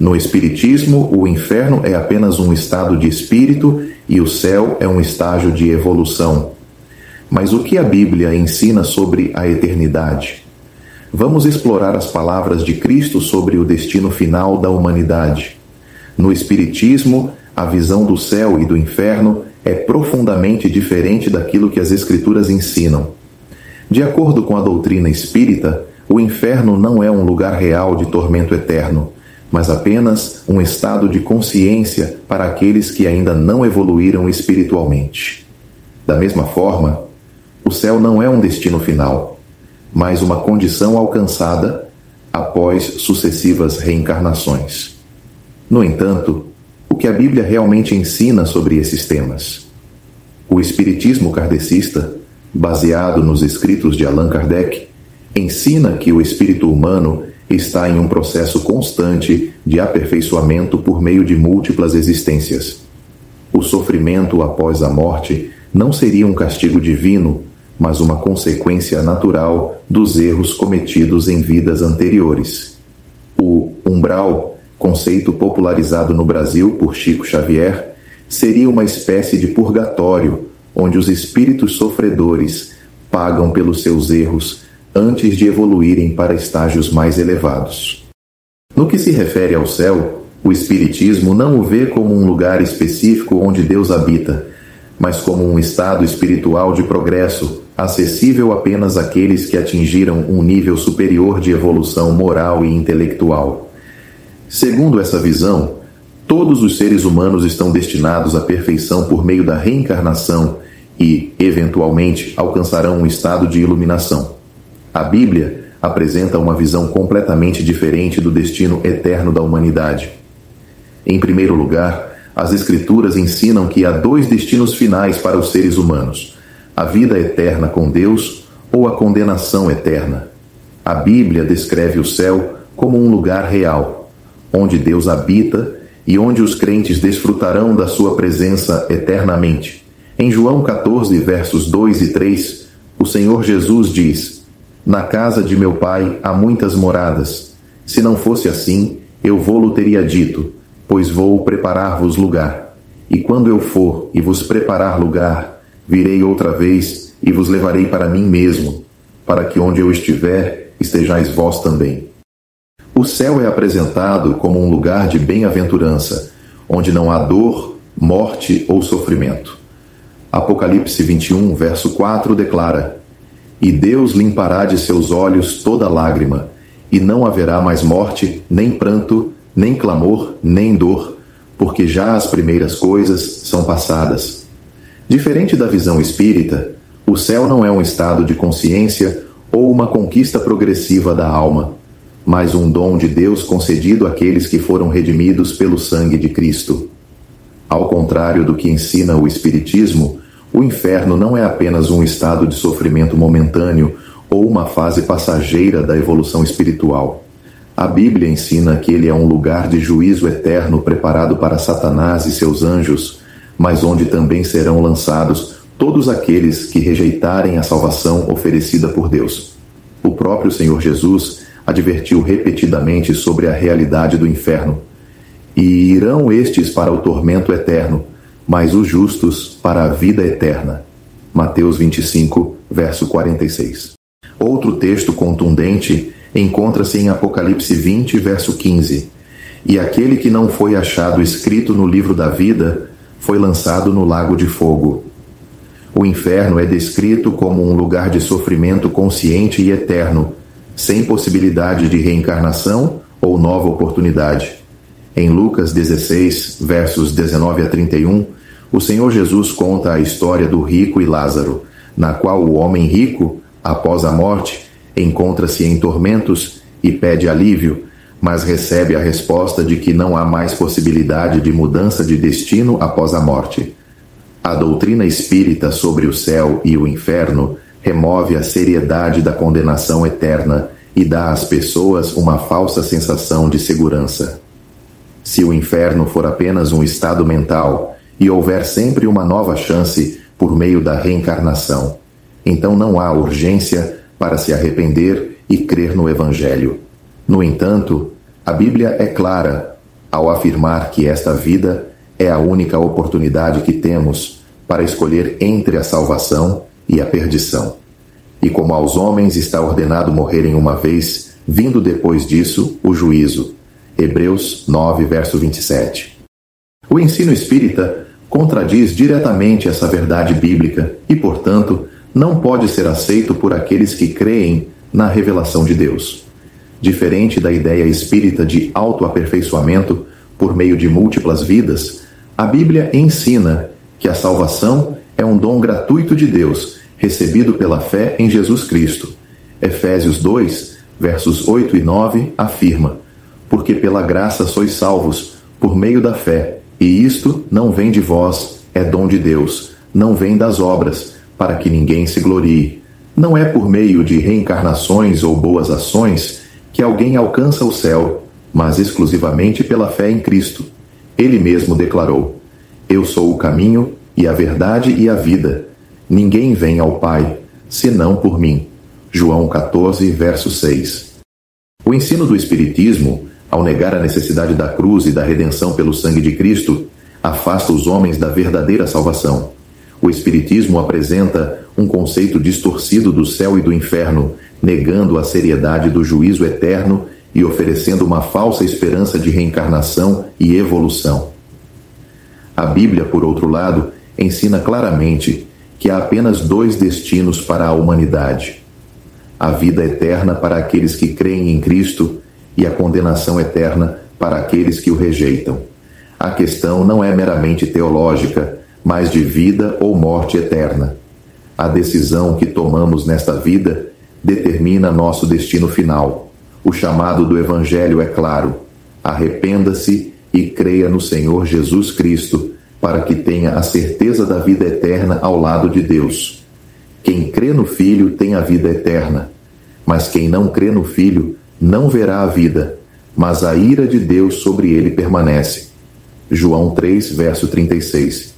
No Espiritismo, o inferno é apenas um estado de espírito e o céu é um estágio de evolução. Mas o que a Bíblia ensina sobre a eternidade? Vamos explorar as palavras de Cristo sobre o destino final da humanidade. No Espiritismo, a visão do céu e do inferno é profundamente diferente daquilo que as Escrituras ensinam. De acordo com a doutrina espírita, o inferno não é um lugar real de tormento eterno, mas apenas um estado de consciência para aqueles que ainda não evoluíram espiritualmente. Da mesma forma, o céu não é um destino final, mas uma condição alcançada após sucessivas reencarnações. No entanto, o que a Bíblia realmente ensina sobre esses temas? O Espiritismo kardecista, baseado nos escritos de Allan Kardec, ensina que o espírito humano está em um processo constante de aperfeiçoamento por meio de múltiplas existências. O sofrimento após a morte não seria um castigo divino, mas uma consequência natural dos erros cometidos em vidas anteriores. O umbral, conceito popularizado no Brasil por Chico Xavier, seria uma espécie de purgatório, onde os espíritos sofredores pagam pelos seus erros antes de evoluírem para estágios mais elevados. No que se refere ao céu, o Espiritismo não o vê como um lugar específico onde Deus habita, mas como um estado espiritual de progresso, acessível apenas àqueles que atingiram um nível superior de evolução moral e intelectual. Segundo essa visão, todos os seres humanos estão destinados à perfeição por meio da reencarnação e, eventualmente, alcançarão um estado de iluminação. A Bíblia apresenta uma visão completamente diferente do destino eterno da humanidade. Em primeiro lugar, as Escrituras ensinam que há dois destinos finais para os seres humanos: a vida eterna com Deus ou a condenação eterna. A Bíblia descreve o céu como um lugar real, onde Deus habita e onde os crentes desfrutarão da sua presença eternamente. Em João 14, versos 2 e 3, o Senhor Jesus diz: "Na casa de meu Pai há muitas moradas. Se não fosse assim, eu vô-lo teria dito, pois vou preparar-vos lugar. E quando eu for e vos preparar lugar, virei outra vez e vos levarei para mim mesmo, para que onde eu estiver, estejais vós também." O céu é apresentado como um lugar de bem-aventurança, onde não há dor, morte ou sofrimento. Apocalipse 21, verso 4 declara: "E Deus limpará de seus olhos toda lágrima, e não haverá mais morte, nem pranto, nem clamor, nem dor, porque já as primeiras coisas são passadas." Diferente da visão espírita, o céu não é um estado de consciência ou uma conquista progressiva da alma, mas um dom de Deus concedido àqueles que foram redimidos pelo sangue de Cristo. Ao contrário do que ensina o Espiritismo, o inferno não é apenas um estado de sofrimento momentâneo ou uma fase passageira da evolução espiritual. A Bíblia ensina que ele é um lugar de juízo eterno preparado para Satanás e seus anjos, mas onde também serão lançados todos aqueles que rejeitarem a salvação oferecida por Deus. O próprio Senhor Jesus advertiu repetidamente sobre a realidade do inferno: "E irão estes para o tormento eterno, mas os justos para a vida eterna." Mateus 25, verso 46. Outro texto contundente encontra-se em Apocalipse 20, verso 15. "E aquele que não foi achado escrito no livro da vida foi lançado no lago de fogo." O inferno é descrito como um lugar de sofrimento consciente e eterno, sem possibilidade de reencarnação ou nova oportunidade. Em Lucas 16, versos 19 a 31, o Senhor Jesus conta a história do rico e Lázaro, na qual o homem rico, após a morte, encontra-se em tormentos e pede alívio, mas recebe a resposta de que não há mais possibilidade de mudança de destino após a morte. A doutrina espírita sobre o céu e o inferno remove a seriedade da condenação eterna e dá às pessoas uma falsa sensação de segurança. Se o inferno for apenas um estado mental e houver sempre uma nova chance por meio da reencarnação, então não há urgência para se arrepender e crer no Evangelho. No entanto, a Bíblia é clara: ao afirmar que esta vida é a única oportunidade que temos para escolher entre a salvação e a perdição. E como aos homens está ordenado morrerem uma vez, vindo depois disso o juízo. Hebreus 9, verso 27. O ensino espírita contradiz diretamente essa verdade bíblica e, portanto, não pode ser aceito por aqueles que creem na revelação de Deus. Diferente da ideia espírita de autoaperfeiçoamento por meio de múltiplas vidas, a Bíblia ensina que a salvação é um dom gratuito de Deus, recebido pela fé em Jesus Cristo. Efésios 2, versos 8 e 9, afirma: porque pela graça sois salvos, por meio da fé, e isto não vem de vós, é dom de Deus, não vem das obras, para que ninguém se glorie. Não é por meio de reencarnações ou boas ações que alguém alcança o céu, mas exclusivamente pela fé em Cristo. Ele mesmo declarou: eu sou o caminho e a verdade e a vida. Ninguém vem ao Pai, senão por mim. João 14, verso 6. O ensino do Espiritismo, ao negar a necessidade da cruz e da redenção pelo sangue de Cristo, afasta os homens da verdadeira salvação. O Espiritismo apresenta um conceito distorcido do céu e do inferno, negando a seriedade do juízo eterno e oferecendo uma falsa esperança de reencarnação e evolução. A Bíblia, por outro lado, ensina claramente que há apenas dois destinos para a humanidade: a vida eterna para aqueles que creem em Cristo e a condenação eterna para aqueles que o rejeitam. A questão não é meramente teológica, mas de vida ou morte eterna. A decisão que tomamos nesta vida determina nosso destino final. O chamado do Evangelho é claro: arrependa-se e creia no Senhor Jesus Cristo, para que tenha a certeza da vida eterna ao lado de Deus. Quem crê no Filho tem a vida eterna, mas quem não crê no Filho não verá a vida, mas a ira de Deus sobre ele permanece. João 3, verso 36.